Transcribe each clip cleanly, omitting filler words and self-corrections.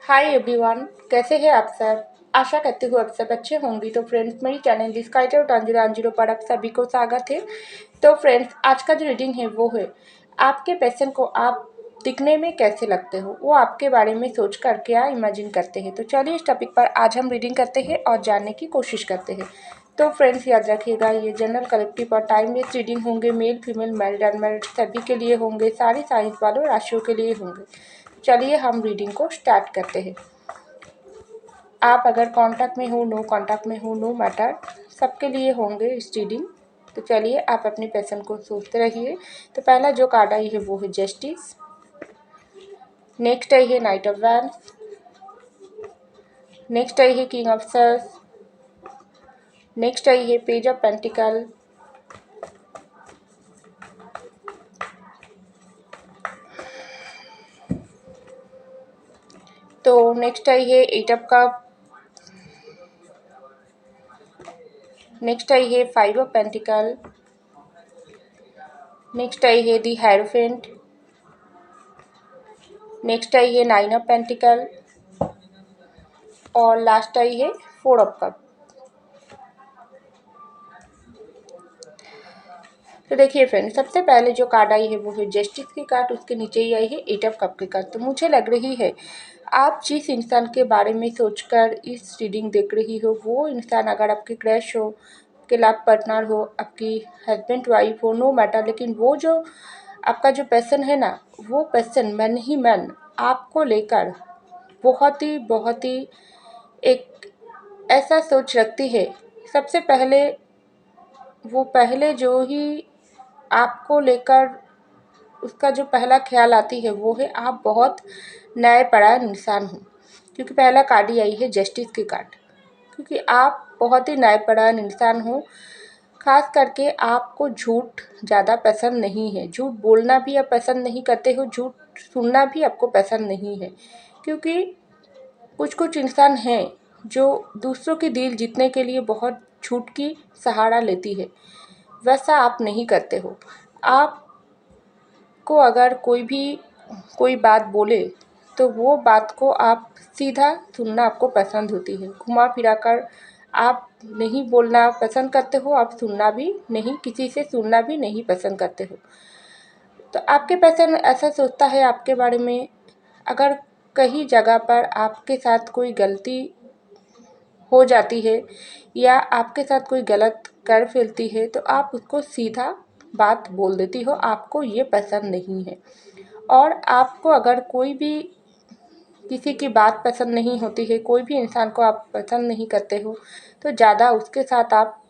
Hi everyone, कैसे हैं आप सब। आशा करती हूँ आप सब अच्छे होंगी। तो फ्रेंड्स, मेरी चैनल डिस्काइटर टांजिरो पर आप सभी को स्वागत है। तो फ्रेंड्स, आज का जो रीडिंग है वो है आपके पैशन को आप दिखने में कैसे लगते हो, वो आपके बारे में सोच कर क्या इमेजिन करते हैं। तो चलिए इस टॉपिक पर आज हम रीडिंग करते हैं और जानने की कोशिश करते हैं। तो फ्रेंड्स, याद रखिएगा, ये जनरल कलेक्टिव और टाइमलेस रीडिंग होंगे। मेल फीमेल मैरिड अनमैरिड सभी के लिए होंगे, सारी साइंस वालों राशियों के लिए होंगे। चलिए हम रीडिंग को स्टार्ट करते हैं। आप अगर कांटेक्ट में हो, नो कांटेक्ट में हो, नो मैटर, सबके लिए होंगे इस रीडिंग। तो चलिए आप अपने पैशन को सोचते रहिए। तो पहला जो कार्ड आई है वो है जस्टिस। नेक्स्ट आई है नाइट ऑफ वैंड्स। नेक्स्ट आई है किंग ऑफ सर्स। नेक्स्ट आई है पेज ऑफ पेंटिकल। तो नेक्स्ट आई है एट ऑफ कप। नेक्स्ट आई है फाइव ऑफ पेंटिकल। नेक्स्ट आई है दी हेरोफेंट। नेक्स्ट आई है नाइन ऑफ पेंटिकल और लास्ट आई है फोर ऑफ कप। तो देखिए फ्रेंड, सबसे पहले जो कार्ड आई है वो है जस्टिस की कार्ड, उसके नीचे ही आई है एट ऑफ कप की कार्ड। तो मुझे लग रही है आप जिस इंसान के बारे में सोचकर इस रीडिंग देख रही हो, वो इंसान अगर आपकी क्रश हो, आपके लाइफ पार्टनर हो, आपकी हस्बैंड वाइफ हो, नो मैटर, लेकिन वो जो आपका जो पैशन है ना, वो पैशन मैन ही मैन आपको लेकर बहुत ही एक ऐसा सोच रखती है। सबसे पहले वो पहले जो ही आपको लेकर उसका जो पहला ख्याल आती है वो है आप बहुत न्यायपरायण इंसान हो। क्योंकि पहला कार्ड ही आई है जस्टिस की कार्ड, क्योंकि आप बहुत ही न्यायपरायण इंसान हो। खास करके आपको झूठ ज़्यादा पसंद नहीं है, झूठ बोलना भी आप पसंद नहीं करते हो, झूठ सुनना भी आपको पसंद नहीं है। क्योंकि कुछ कुछ इंसान हैं जो दूसरों की दिल जीतने के लिए बहुत झूठ की सहारा लेती है, वैसा आप नहीं करते हो। आपको अगर कोई बात बोले तो वो बात को आप सीधा सुनना आपको पसंद होती है, घुमा फिरा कर आप नहीं बोलना पसंद करते हो, आप सुनना भी नहीं, किसी से सुनना भी नहीं पसंद करते हो। तो आपके पर्सन ऐसा सोचता है आपके बारे में। अगर कहीं जगह पर आपके साथ कोई गलती हो जाती है या आपके साथ कोई गलत कर फैलती है तो आप उसको सीधा बात बोल देती हो, आपको ये पसंद नहीं है। और आपको अगर कोई भी किसी की बात पसंद नहीं होती है, कोई भी इंसान को आप पसंद नहीं करते हो, तो ज़्यादा उसके साथ आप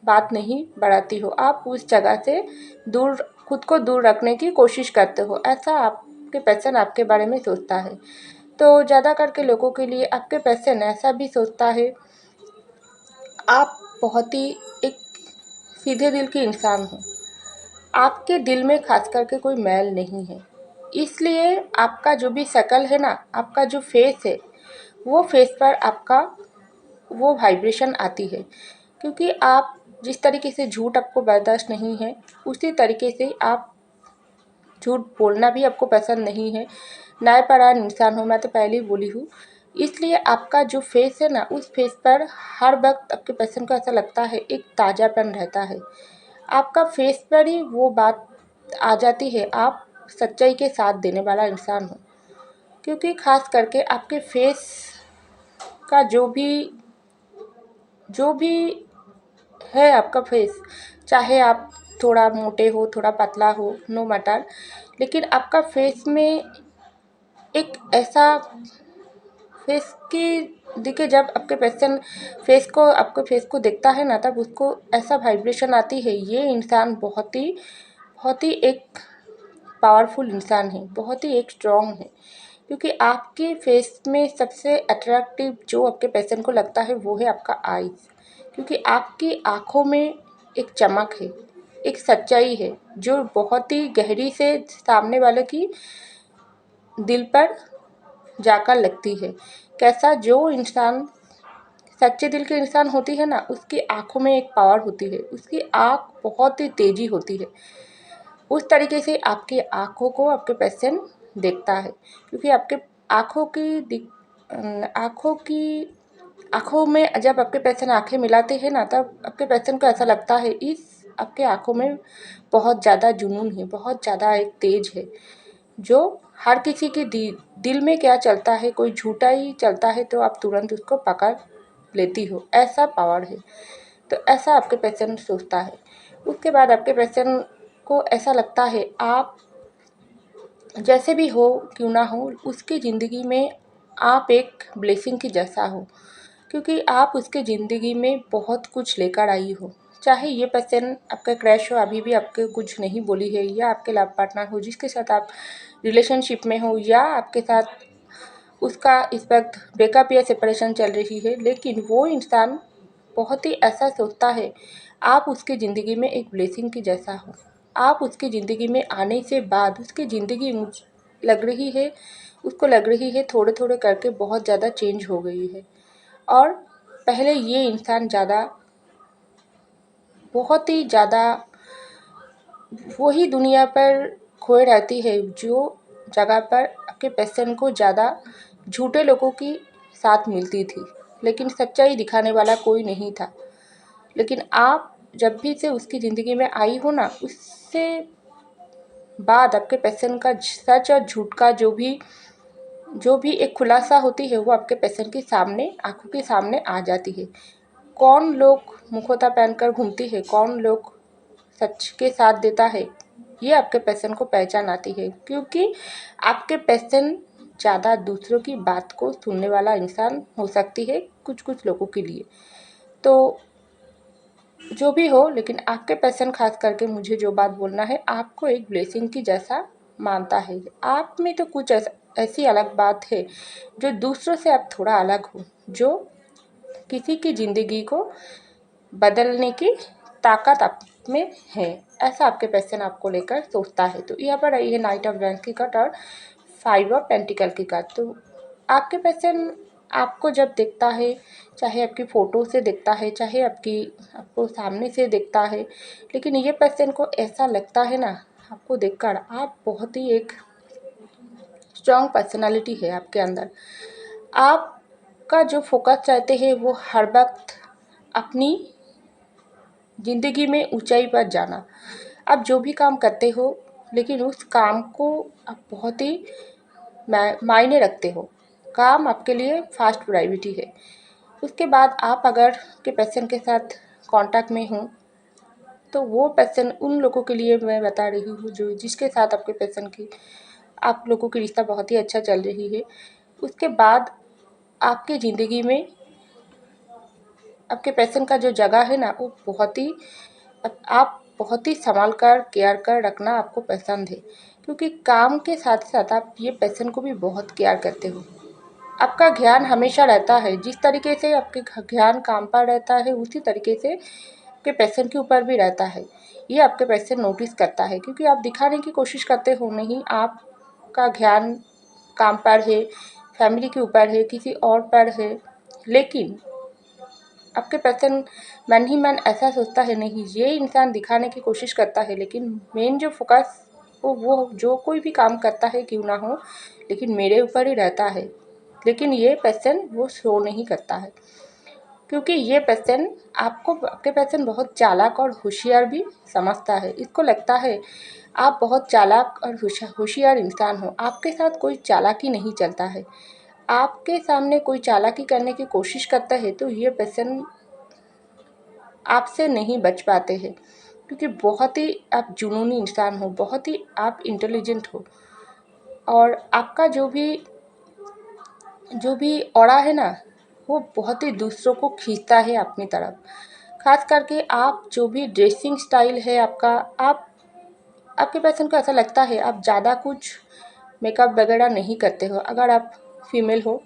बात नहीं बढ़ाती हो, आप उस जगह से दूर खुद को दूर रखने की कोशिश करते हो। ऐसा आपके पर्सन आपके बारे में सोचता है। तो ज़्यादा करके लोगों के लिए आपके पर्सन ऐसा भी सोचता है, आप बहुत ही एक सीधे दिल के इंसान हो। आपके दिल में खास करके कोई मैल नहीं है, इसलिए आपका जो भी शक्ल है ना, आपका जो फेस है, वो फेस पर आपका वो वाइब्रेशन आती है। क्योंकि आप जिस तरीके से झूठ आपको बर्दाश्त नहीं है, उसी तरीके से आप झूठ बोलना भी आपको पसंद नहीं है। न्यायपरायण इंसान हो, मैं तो पहले ही बोली हूँ। इसलिए आपका जो फेस है ना, उस फेस पर हर वक्त आपके पर्सन को ऐसा लगता है एक ताज़ापन रहता है। आपका फेस पर ही वो बात आ जाती है, आप सच्चाई के साथ देने वाला इंसान हो। क्योंकि खास करके आपके फेस का जो भी है आपका फेस, चाहे आप थोड़ा मोटे हो, थोड़ा पतला हो, नो मैटर, लेकिन आपका फेस में एक ऐसा फेस की देखिए, जब आपके पर्सन आपके फेस को देखता है ना, तब उसको ऐसा वाइब्रेशन आती है, ये इंसान बहुत ही एक पावरफुल इंसान है, बहुत ही एक स्ट्रॉन्ग है। क्योंकि आपके फेस में सबसे अट्रैक्टिव जो आपके पर्सन को लगता है वो है आपका आईज़। क्योंकि आपकी आँखों में एक चमक है, एक सच्चाई है, जो बहुत ही गहरी से सामने वाले की दिल पर जाकर लगती है। कैसा जो इंसान सच्चे दिल के इंसान होती है ना, उसकी आँखों में एक पावर होती है, उसकी आँख बहुत ही तेज़ी होती है। उस तरीके से आपकी आँखों को आपके पर्सन देखता है। क्योंकि आपके आँखों की आँखों में जब आपके पर्सन आँखें मिलाते हैं ना, तब आपके पर्सन को ऐसा लगता है इस आपके आँखों में बहुत ज़्यादा जुनून है, बहुत ज़्यादा एक तेज है, जो हर किसी के दिल में क्या चलता है, कोई झूठा ही चलता है तो आप तुरंत उसको पकड़ लेती हो, ऐसा पावर है। तो ऐसा आपके पर्सन सोचता है। उसके बाद आपके पर्सन को ऐसा लगता है आप जैसे भी हो क्यों ना हो, उसकी ज़िंदगी में आप एक ब्लेसिंग की जैसा हो, क्योंकि आप उसके ज़िंदगी में बहुत कुछ लेकर आई हो। चाहे ये पर्सन आपका क्रश हो, अभी भी आपके कुछ नहीं बोली है, या आपके लव पार्टनर हो जिसके साथ आप रिलेशनशिप में हो, या आपके साथ उसका इस वक्त ब्रेकअप या सेपरेशन चल रही है, लेकिन वो इंसान बहुत ही ऐसा सोचता है आप उसकी ज़िंदगी में एक ब्लेसिंग की जैसा हो। आप उसकी ज़िंदगी में आने से बाद उसकी ज़िंदगी लग रही है उसको लग रही है थोड़े थोड़े करके बहुत ज़्यादा चेंज हो गई है। और पहले ये इंसान बहुत ही ज़्यादा वही दुनिया पर खोए रहती है जो जगह पर आपके पर्सन को ज़्यादा झूठे लोगों की साथ मिलती थी, लेकिन सच्चाई दिखाने वाला कोई नहीं था। लेकिन आप जब भी से उसकी ज़िंदगी में आई हो ना, उससे बाद आपके पर्सन का सच और झूठ का जो भी एक खुलासा होती है, वो आपके पर्सन के सामने आंखों के सामने आ जाती है। कौन लोग मुखौटा पहनकर घूमती है, कौन लोग सच के साथ देता है, ये आपके पर्सन को पहचान आती है, क्योंकि आपके पर्सन ज़्यादा दूसरों की बात को सुनने वाला इंसान हो सकती है कुछ कुछ लोगों के लिए। तो जो भी हो, लेकिन आपके पर्सन खास करके मुझे जो बात बोलना है, आपको एक ब्लेसिंग की जैसा मानता है। आप में तो कुछ ऐसी अलग बात है जो दूसरों से आप थोड़ा अलग हो, जो किसी की ज़िंदगी को बदलने की ताकत आप में है। ऐसा आपके पर्सन आपको लेकर सोचता है। तो यहाँ पर आई है नाइट ऑफ वैंस की कार्ड और 5 ऑफ पेंटिकल की कार्ड। तो आपके पर्सन आपको जब देखता है, चाहे आपकी फ़ोटो से देखता है, चाहे आपको सामने से देखता है, लेकिन ये पर्सन को ऐसा लगता है ना, आपको देखकर आप बहुत ही एक स्ट्रॉन्ग पर्सनालिटी है आपके अंदर। आपका जो फोकस चाहते हैं वो हर वक्त अपनी ज़िंदगी में ऊंचाई पर जाना। आप जो भी काम करते हो, लेकिन उस काम को आप बहुत ही मायने रखते हो। काम आपके लिए फर्स्ट प्रायोरिटी है। उसके बाद आप अगर के पर्सन के साथ कांटेक्ट में हो, तो वो पर्सन उन लोगों के लिए मैं बता रही हूँ जो जिसके साथ आपके पर्सन की आप लोगों की रिश्ता बहुत ही अच्छा चल रही है। उसके बाद आपकी ज़िंदगी में आपके पर्सन का जो जगह है ना, वो आप बहुत ही संभाल कर केयर कर रखना आपको पसंद है, क्योंकि काम के साथ साथ आप ये पर्सन को भी बहुत केयर करते हो। आपका ध्यान हमेशा रहता है, जिस तरीके से आपके ध्यान काम पर रहता है उसी तरीके से आपके पर्सन के ऊपर भी रहता है। ये आपके पर्सन नोटिस करता है, क्योंकि आप दिखाने की कोशिश करते हो नहीं, आपका ध्यान काम पर है, फैमिली के ऊपर है, किसी और पर है, लेकिन आपके पर्सन मन ही मन ऐसा सोचता है नहीं, ये इंसान दिखाने की कोशिश करता है, लेकिन मेन जो फोकस वो जो कोई भी काम करता है क्यों ना हो, लेकिन मेरे ऊपर ही रहता है। लेकिन ये पर्सन वो शो नहीं करता है, क्योंकि ये पर्सन आपके पर्सन बहुत चालाक और होशियार भी समझता है। इसको लगता है आप बहुत चालाक और होशियार इंसान हो, आपके साथ कोई चालाकी नहीं चलता है। आपके सामने कोई चालाकी करने की कोशिश करता है तो ये पर्सन आपसे नहीं बच पाते हैं, क्योंकि बहुत ही आप जुनूनी इंसान हो, बहुत ही आप इंटेलिजेंट हो, और आपका जो भी ऑरा है ना, वो बहुत ही दूसरों को खींचता है अपनी तरफ। खास करके आप जो भी ड्रेसिंग स्टाइल है आपका, आप आपके पर्सन को ऐसा लगता है आप ज़्यादा कुछ मेकअप वगैरह नहीं करते हो। अगर आप फीमेल हो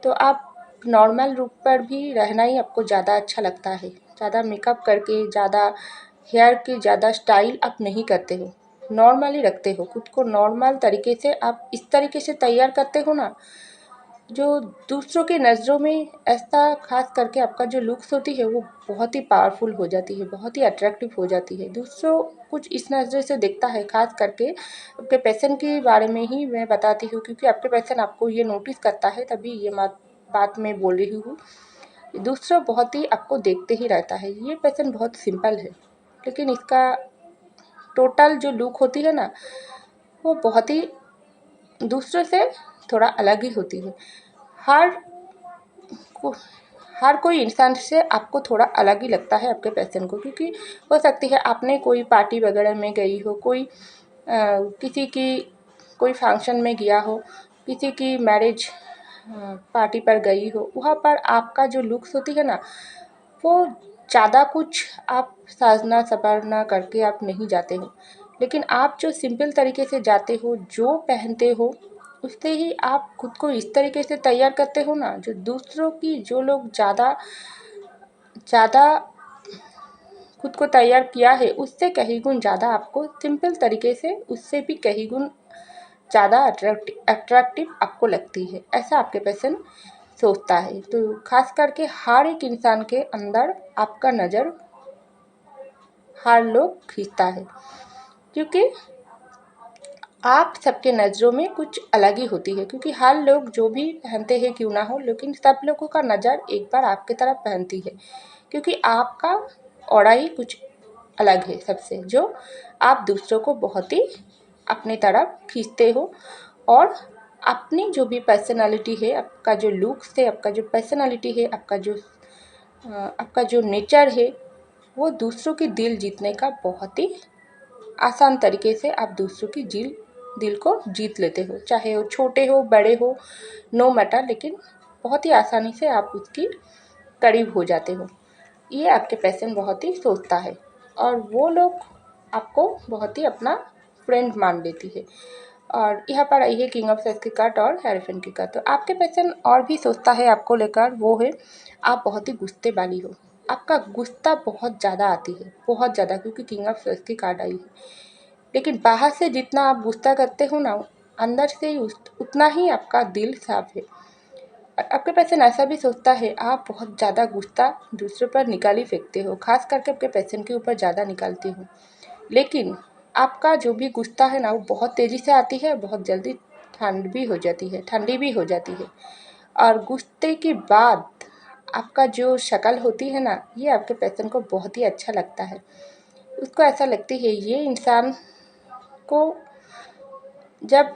तो आप नॉर्मल रूप पर भी रहना ही आपको ज़्यादा अच्छा लगता है। ज़्यादा मेकअप करके, ज़्यादा हेयर की ज़्यादा स्टाइल आप नहीं करते हो, नॉर्मली रखते हो खुद को। नॉर्मल तरीके से आप इस तरीके से तैयार करते हो ना, जो दूसरों की नज़रों में ऐसा ख़ास करके आपका जो लुक्स होती है वो बहुत ही पावरफुल हो जाती है, बहुत ही अट्रैक्टिव हो जाती है। दूसरों कुछ इस नज़र से देखता है, ख़ास करके आपके पैशन के बारे में ही मैं बताती हूँ, क्योंकि आपके पैशन आपको ये नोटिस करता है, तभी ये बात मैं बोल रही हूँ। दूसरा बहुत ही आपको देखते ही रहता है। ये पैशन बहुत सिंपल है, लेकिन इसका टोटल जो लुक होती है ना, वो बहुत ही दूसरों से थोड़ा अलग ही होती है। हर को हर कोई इंसान से आपको थोड़ा अलग ही लगता है आपके पैशन को, क्योंकि हो सकती है आपने कोई पार्टी वगैरह में गई हो, किसी की कोई फंक्शन में गया हो, किसी की मैरिज पार्टी पर गई हो, वहाँ पर आपका जो लुक्स होती है ना, वो ज़्यादा कुछ आप साजना संवरना करके आप नहीं जाते हो, लेकिन आप जो सिंपल तरीके से जाते हो, जो पहनते हो, उससे ही आप खुद को इस तरीके से तैयार करते हो ना, जो दूसरों की जो लोग ज़्यादा ज़्यादा खुद को तैयार किया है, उससे कहीं गुण ज़्यादा आपको सिंपल तरीके से उससे भी कहीं गुण ज़्यादा अट्रैक्टिव आपको लगती है। ऐसा आपके पैशन सोचता है। तो ख़ास करके हर एक इंसान के अंदर आपका नज़र हर लोग खींचता है, क्योंकि आप सबके नज़रों में कुछ अलग ही होती है। क्योंकि हर लोग जो भी पहनते हैं क्यों ना हो, लेकिन सब लोगों का नज़र एक बार आपकी तरफ पहनती है, क्योंकि आपका ऑरा ही कुछ अलग है सबसे, जो आप दूसरों को बहुत ही अपनी तरफ खींचते हो। और अपनी जो भी पर्सनालिटी है, आपका जो लुक्स है, आपका जो पर्सनालिटी है, आपका जो नेचर है, वो दूसरों की दिल जीतने का बहुत ही आसान तरीके से आप दूसरों की दिल को जीत लेते हो, चाहे वो छोटे हो बड़े हो, नो मैटर, लेकिन बहुत ही आसानी से आप उसकी करीब हो जाते हो। ये आपके पैशन बहुत ही सोचता है, और वो लोग आपको बहुत ही अपना फ्रेंड मान लेती है। और यहाँ पर आई है किंग ऑफ सेक्स की कार्ड और हेरोफेंट की कार्ड। तो आपके पैशन और भी सोचता है आपको लेकर, वो है आप बहुत ही गुस्से वाली हो। आपका गुस्सा बहुत ज़्यादा आती है, बहुत ज़्यादा, क्योंकि किंग ऑफ सेक्स की कार्ड आई है। लेकिन बाहर से जितना आप गुस्सा करते हो ना, अंदर से ही उतना ही आपका दिल साफ है। और आपके पैशन ऐसा भी सोचता है, आप बहुत ज़्यादा गुस्सा दूसरों पर निकाल ही फेंकते हो, खास करके आपके पैशन के ऊपर ज़्यादा निकालते हो। लेकिन आपका जो भी गुस्सा है ना, वो बहुत तेज़ी से आती है, बहुत जल्दी ठंडी भी हो जाती है। और गुस्से के बाद आपका जो शक्ल होती है ना, ये आपके पैशन को बहुत ही अच्छा लगता है। उसको ऐसा लगती है ये इंसान को जब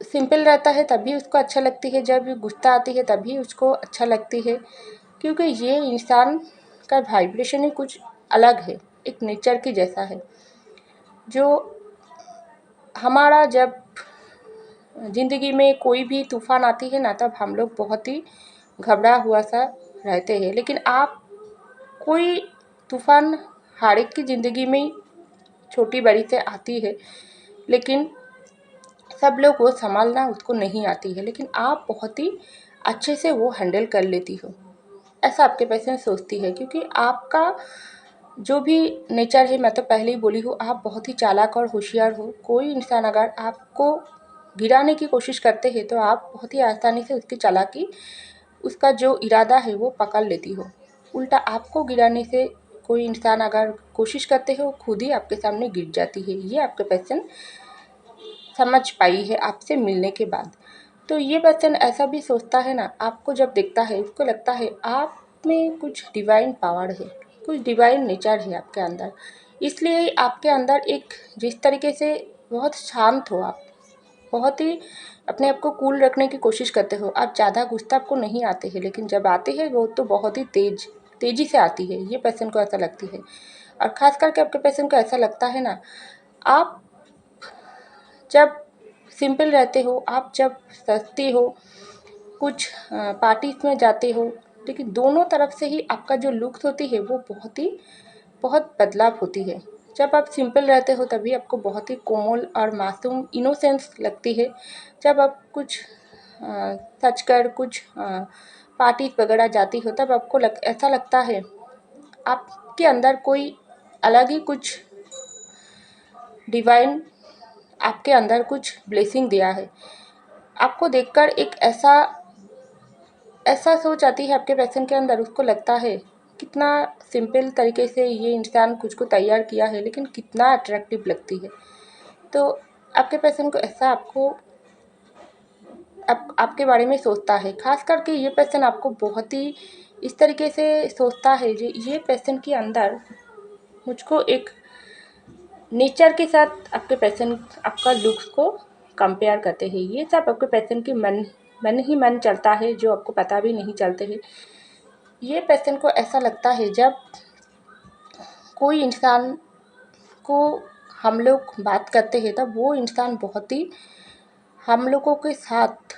सिंपल रहता है तभी उसको अच्छा लगती है, जब गुस्सा आती है तभी उसको अच्छा लगती है, क्योंकि ये इंसान का वाइब्रेशन ही कुछ अलग है, एक नेचर की जैसा है। जो हमारा जब ज़िंदगी में कोई भी तूफ़ान आती है ना, तब हम लोग बहुत ही घबरा हुआ सा रहते हैं, लेकिन आप कोई तूफ़ान हर एक की ज़िंदगी में छोटी बड़ी से आती है, लेकिन सब लोग वो सँभालना उसको नहीं आती है, लेकिन आप बहुत ही अच्छे से वो हैंडल कर लेती हो। ऐसा आपके पैसे में सोचती है, क्योंकि आपका जो भी नेचर है, मैं तो पहले ही बोली हूँ, आप बहुत ही चालाक और होशियार हो। कोई इंसान अगर आपको गिराने की कोशिश करते हैं, तो आप बहुत ही आसानी से उसकी चालाकी, उसका जो इरादा है वो पकड़ लेती हो। उल्टा आपको गिराने से कोई इंसान अगर कोशिश करते हो, खुद ही आपके सामने गिर जाती है। ये आपके पैशन समझ पाई है आपसे मिलने के बाद। तो ये पर्सन ऐसा भी सोचता है ना, आपको जब देखता है उसको लगता है आप में कुछ डिवाइन पावर है, कुछ डिवाइन नेचर है आपके अंदर। इसलिए आपके अंदर एक जिस तरीके से बहुत शांत हो आप, बहुत ही अपने आप को कूल रखने की कोशिश करते हो, आप ज़्यादा गुस्सा आपको नहीं आते हैं, लेकिन जब आते हैं वो तो बहुत ही तेज़ी से आती है। ये पर्सन को ऐसा लगती है। और ख़ास करके आपके पर्सन को ऐसा लगता है ना, आप जब सिंपल रहते हो, आप जब सस्ती हो, कुछ पार्टीज़ में जाते हो, लेकिन दोनों तरफ से ही आपका जो लुक्स होती है वो बहुत बदलाव होती है। जब आप सिंपल रहते हो तभी आपको बहुत ही कोमल और मासूम इनोसेंस लगती है। जब आप कुछ सच कर कुछ पार्टीज़ वगैरह जाती हो, तब आपको ऐसा लगता है आपके अंदर कोई अलग ही कुछ डिवाइन आपके अंदर कुछ ब्लेसिंग दिया है। आपको देखकर एक ऐसा ऐसा सोच आती है आपके पर्सन के अंदर, उसको लगता है कितना सिंपल तरीके से ये इंसान कुछ को तैयार किया है, लेकिन कितना अट्रैक्टिव लगती है। तो आपके पर्सन को ऐसा आपके बारे में सोचता है। ख़ास करके ये पर्सन आपको बहुत ही इस तरीके से सोचता है, ये पर्सन के अंदर मुझको एक नेचर के साथ आपके पर्सन आपका लुक्स को कंपेयर करते हैं। ये सब आपके पर्सन के मन ही मन चलता है, जो आपको पता भी नहीं चलते हैं। ये पर्सन को ऐसा लगता है जब कोई इंसान को हम लोग बात करते हैं, तब वो इंसान बहुत ही हम लोगों के साथ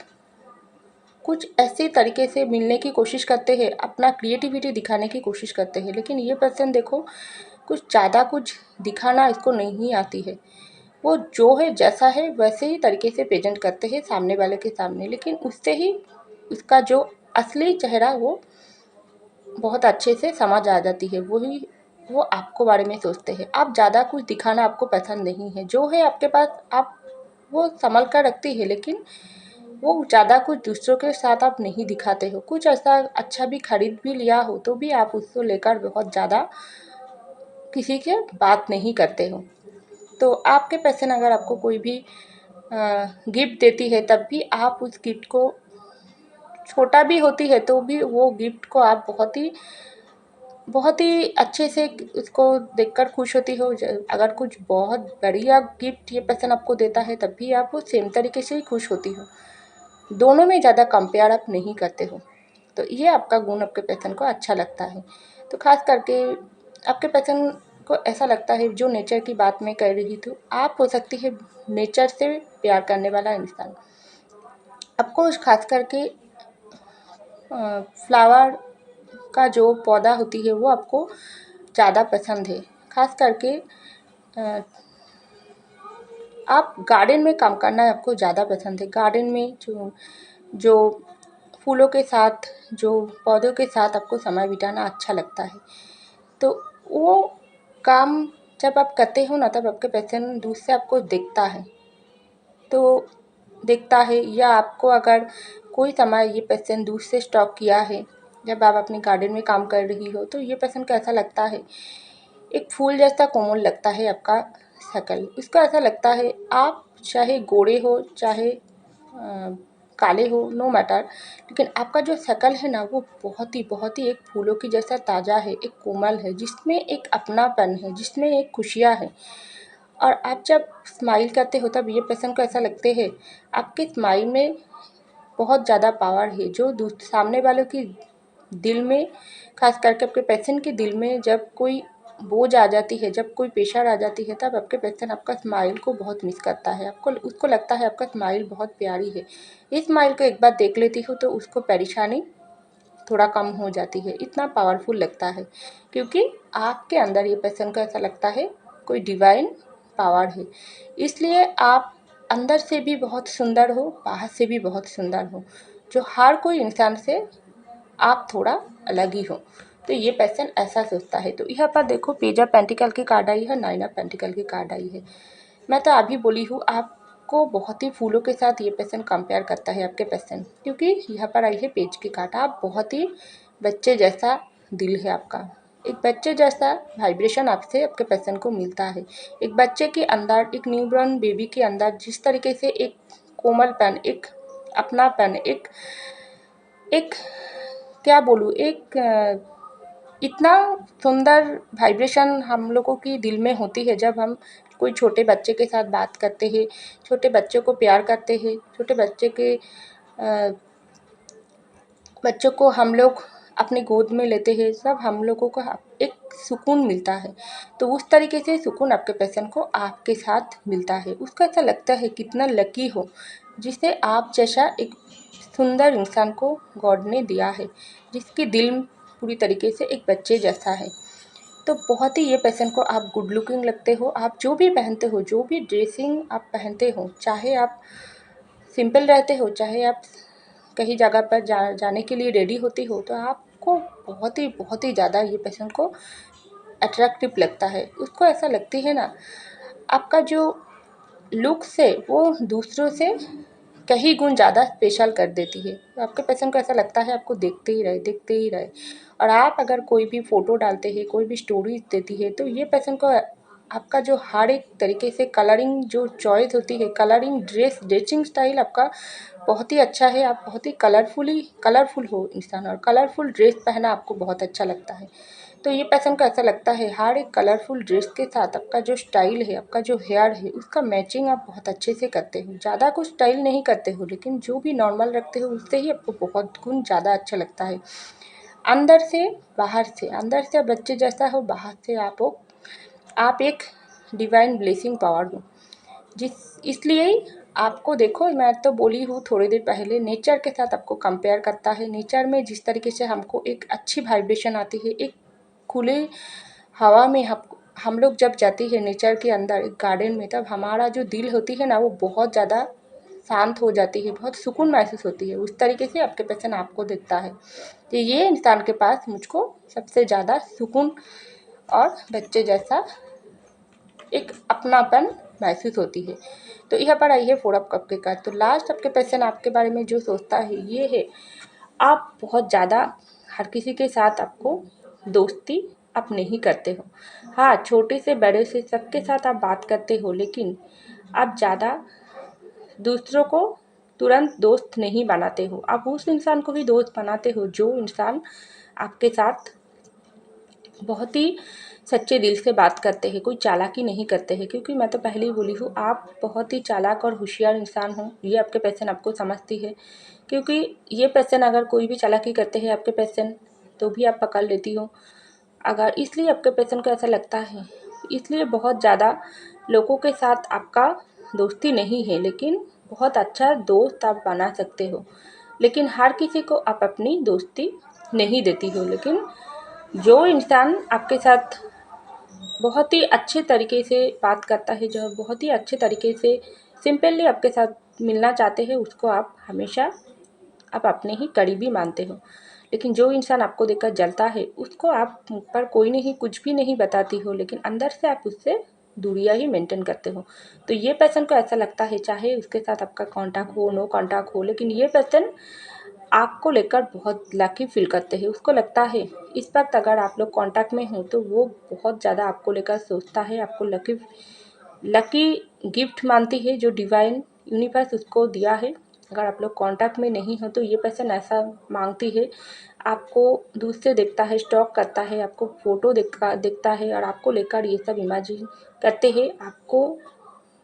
कुछ ऐसे तरीके से मिलने की कोशिश करते हैं, अपना क्रिएटिविटी दिखाने की कोशिश करते हैं। लेकिन ये पर्सन देखो कुछ ज़्यादा कुछ दिखाना इसको नहीं आती है। वो जो है जैसा है वैसे ही तरीके से प्रेजेंट करते हैं सामने वाले के सामने, लेकिन उससे ही उसका जो असली चेहरा वो बहुत अच्छे से समझ आ जाती है। वो आपको बारे में सोचते हैं। आप ज़्यादा कुछ दिखाना आपको पसंद नहीं है। जो है आपके पास आप वो सँभल कर रखती है, लेकिन वो ज़्यादा कुछ दूसरों के साथ आप नहीं दिखाते हो। कुछ ऐसा अच्छा भी खरीद भी लिया हो तो भी आप उसको लेकर बहुत ज़्यादा किसी के बात नहीं करते हो। तो आपके पर्सन अगर आपको कोई भी गिफ्ट देती है, तब भी आप उस गिफ्ट को छोटा भी होती है तो भी वो गिफ्ट को आप बहुत ही अच्छे से उसको देखकर खुश होती हो। अगर कुछ बहुत बढ़िया गिफ्ट ये पर्सन आपको देता है, तब भी आप वो सेम तरीके से ही खुश होती हो। दोनों में ज़्यादा कंपेयर आप नहीं करते हो। तो ये आपका गुण आपके पर्सन को अच्छा लगता है। तो ख़ास करके आपके पर्सन को ऐसा लगता है, जो नेचर की बात मैं कर रही थी, आप हो सकती है नेचर से प्यार करने वाला इंसान। आपको ख़ास करके फ्लावर का जो पौधा होती है वो आपको ज़्यादा पसंद है। ख़ास करके आप गार्डन में काम करना आपको ज़्यादा पसंद है। गार्डन में जो फूलों के साथ, जो पौधों के साथ आपको समय बिताना अच्छा लगता है। तो वो काम जब आप करते हो ना, तब आपके पर्सन दूर से आपको देखता है, या आपको अगर कोई समय ये पर्सन दूर से स्टॉक किया है, जब आप अपने गार्डन में काम कर रही हो, तो ये पर्सन को ऐसा लगता है एक फूल जैसा कोमल लगता है आपका शक्ल। उसको ऐसा लगता है आप चाहे गोरे हो चाहे काले हो, नो मैटर, लेकिन आपका जो शक्ल है ना वो बहुत ही एक फूलों की जैसा ताज़ा है, एक कोमल है, जिसमें एक अपनापन है, जिसमें एक खुशियाँ है। और आप जब स्माइल करते हो, तब ये पर्सन को ऐसा लगते है आपके स्माइल में बहुत ज़्यादा पावर है, जो सामने वालों की दिल में, खास करके आपके पर्सन के दिल में जब कोई बोझ आ जाती है, जब कोई प्रेशर आ जाती है, तब आपके पर्सन आपका स्माइल को बहुत मिस करता है। उसको लगता है आपका स्माइल बहुत प्यारी है। इस स्माइल को एक बार देख लेती हूँ तो उसको परेशानी थोड़ा कम हो जाती है। इतना पावरफुल लगता है, क्योंकि आपके अंदर ये पर्सन को ऐसा लगता है कोई डिवाइन पावर है। इसलिए आप अंदर से भी बहुत सुंदर हो, बाहर से भी बहुत सुंदर हो, जो हर कोई इंसान से आप थोड़ा अलग ही हो। तो ये पर्सन ऐसा सोचता है। तो यहाँ पर देखो पेज ऑफ पेंटिकल की कार्ड आई है, नाइन ऑफ पेंटिकल की कार्ड आई है। मैं तो अभी बोली हूँ आपको बहुत ही फूलों के साथ ये पर्सन कंपेयर करता है आपके पर्सन, क्योंकि यहाँ पर आई है पेज की कार्ड। आप बहुत ही बच्चे जैसा दिल है आपका, एक बच्चे जैसा वाइब्रेशन आपसे आपके पर्सन को मिलता है। एक बच्चे के अंदर, एक न्यूबॉर्न बेबी के अंदर जिस तरीके से एक कोमलपन, एक अपनापन, एक एक क्या बोलूँ, एक इतना सुंदर वाइब्रेशन हम लोगों की दिल में होती है जब हम कोई छोटे बच्चे के साथ बात करते हैं, छोटे बच्चे को प्यार करते हैं, छोटे बच्चों को हम लोग अपनी गोद में लेते हैं, सब हम लोगों को एक सुकून मिलता है। तो उस तरीके से सुकून आपके पर्सन को आपके साथ मिलता है। उसको ऐसा लगता है कितना लकी हो, जिसे आप जैसा एक सुंदर इंसान को गॉड ने दिया है, जिसकी दिल पूरी तरीके से एक बच्चे जैसा है। तो बहुत ही ये पर्सन को आप गुड लुकिंग लगते हो। आप जो भी पहनते हो, जो भी ड्रेसिंग आप पहनते हो, चाहे आप सिंपल रहते हो, चाहे आप कहीं जगह पर जाने के लिए रेडी होती हो, तो आपको बहुत ही ज़्यादा ये पर्सन को अट्रैक्टिव लगता है। उसको ऐसा लगती है ना, आपका जो लुक्स है वो दूसरों से कहीं गुण ज़्यादा स्पेशल कर देती है। तो आपके पर्सन को ऐसा लगता है आपको देखते ही रहे। और आप अगर कोई भी फ़ोटो डालते हैं, कोई भी स्टोरीज देती है, तो ये पर्सन को आपका जो हर एक तरीके से कलरिंग जो चॉइस होती है, कलरिंग ड्रेसिंग स्टाइल आपका बहुत ही अच्छा है। आप बहुत ही कलरफुल हो इंसान, और कलरफुल ड्रेस पहना आपको बहुत अच्छा लगता है। तो ये पर्सन को ऐसा लगता है हर एक कलरफुल ड्रेस के साथ आपका जो स्टाइल है, आपका जो हेयर है, उसका मैचिंग आप बहुत अच्छे से करते हो। ज़्यादा कुछ स्टाइल नहीं करते हो, लेकिन जो भी नॉर्मल रखते हो उससे ही आपको बहुत गुण ज़्यादा अच्छा लगता है। अंदर से अंदर से बच्चे जैसा हो, बाहर से आप एक डिवाइन ब्लेसिंग पावर हो। इसलिए आपको देखो, मैं तो बोली हूँ थोड़ी देर पहले, नेचर के साथ आपको कंपेयर करता है। नेचर में जिस तरीके से हमको एक अच्छी वाइब्रेशन आती है, एक खुले हवा में हम लोग जब जाते हैं नेचर के अंदर एक गार्डन में, तब हमारा जो दिल होती है ना, वो बहुत ज़्यादा शांत हो जाती है, बहुत सुकून महसूस होती है। उस तरीके से आपके पर्सन आपको दिखता है। तो ये इंसान के पास मुझको सबसे ज़्यादा सुकून और बच्चे जैसा एक अपनापन महसूस होती है। तो यहाँ पर आई है 4 ऑफ कप के कार्ड। तो लास्ट आपके पर्सन आपके बारे में जो सोचता है ये है, आप बहुत ज़्यादा हर किसी के साथ आपको दोस्ती आप नहीं करते हो। हाँ, छोटे से बड़े से सबके साथ आप बात करते हो, लेकिन आप ज़्यादा दूसरों को तुरंत दोस्त नहीं बनाते हो। आप उस इंसान को ही दोस्त बनाते हो जो इंसान आपके साथ बहुत ही सच्चे दिल से बात करते हैं, कोई चालाकी नहीं करते हैं। क्योंकि मैं तो पहले ही बोली हूँ, आप बहुत ही चालाक और होशियार इंसान हो, ये आपके पर्सन आपको समझती है। क्योंकि ये पर्सन अगर कोई भी चालाकी करते हैं आपके पर्सन, तो भी आप पकड़ लेती हो। अगर इसलिए आपके पर्सन को ऐसा लगता है, इसलिए बहुत ज़्यादा लोगों के साथ आपका दोस्ती नहीं है, लेकिन बहुत अच्छा दोस्त आप बना सकते हो। लेकिन हर किसी को आप अपनी दोस्ती नहीं देती हो। लेकिन जो इंसान आपके साथ बहुत ही अच्छे तरीके से बात करता है, जो बहुत ही अच्छे तरीके से सिंपली आपके साथ मिलना चाहते हैं, उसको आप हमेशा आप अपने ही करीबी मानते हो। लेकिन जो इंसान आपको देखकर जलता है, उसको आप मुँह पर कोई नहीं, कुछ भी नहीं बताती हो, लेकिन अंदर से आप उससे दूरियाँ ही मेंटेन करते हो। तो ये पर्सन को ऐसा लगता है, चाहे उसके साथ आपका कॉन्टैक्ट हो, नो कॉन्टैक्ट हो, लेकिन ये पर्सन आपको लेकर बहुत लकी फील करते हैं। उसको लगता है इस वक्त अगर आप लोग कांटेक्ट में हो, तो वो बहुत ज़्यादा आपको लेकर सोचता है, आपको लकी लकी गिफ्ट मानती है जो डिवाइन यूनिवर्स उसको दिया है। अगर आप लोग कांटेक्ट में नहीं हो, तो ये पर्सन ऐसा मांगती है, आपको दूर से देखता है, स्टॉक करता है, आपको फ़ोटो देखता है, और आपको लेकर ये सब इमेजिन करते हैं। आपको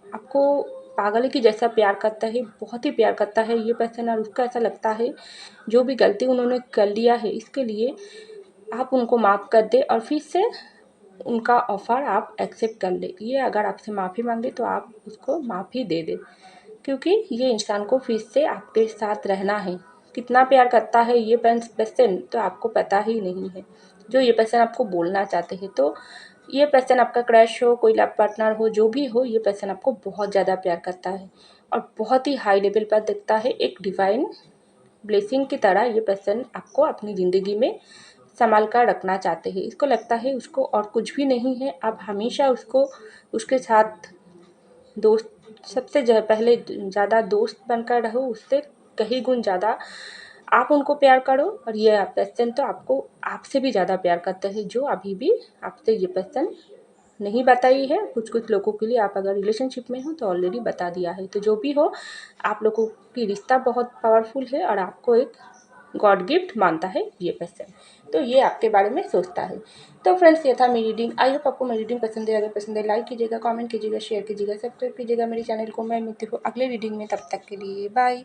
आपको पागल की जैसा प्यार करता है, बहुत ही प्यार करता है ये पर्सन। और उसको ऐसा लगता है जो भी गलती उन्होंने कर लिया है, इसके लिए आप उनको माफ़ कर दें और फिर से उनका ऑफ़र आप एक्सेप्ट कर लें। ये अगर आपसे माफ़ी मांगे, तो आप उसको माफ़ी दे दें, क्योंकि ये इंसान को फिर से आपके साथ रहना है। कितना प्यार करता है ये पर्सन, तो आपको पता ही नहीं है। जो ये पर्सन आपको बोलना चाहते हैं, तो ये पर्सन आपका क्रश हो, कोई लव पार्टनर हो, जो भी हो, ये पर्सन आपको बहुत ज़्यादा प्यार करता है और बहुत ही हाई लेवल पर दिखता है। एक डिवाइन ब्लेसिंग की तरह ये पर्सन आपको अपनी ज़िंदगी में संभाल कर रखना चाहते हैं। इसको लगता है उसको और कुछ भी नहीं है, आप हमेशा उसको उसके साथ दोस्त सबसे पहले ज़्यादा दोस्त बनकर रहो, उससे कहीं गुण ज़्यादा आप उनको प्यार करो। और ये पर्सन तो आपको आपसे भी ज़्यादा प्यार करते हैं, जो अभी भी आपसे ये पर्सन नहीं बताई है। कुछ कुछ लोगों के लिए आप अगर रिलेशनशिप में हो तो ऑलरेडी बता दिया है। तो जो भी हो, आप लोगों की रिश्ता बहुत पावरफुल है और आपको एक गॉड गिफ्ट मानता है ये पर्सन। तो ये आपके बारे में सोचता है। तो फ्रेंड्स, ये था मेरी रीडिंग। आई होप आपको मेरी रीडिंग पसंद है। अगर पसंद है, लाइक कीजिएगा, कमेंट कीजिएगा, शेयर कीजिएगा, सब्सक्राइब कीजिएगा मेरे चैनल को। मैं मिलती हूँ अगले रीडिंग में, तब तक के लिए बाय।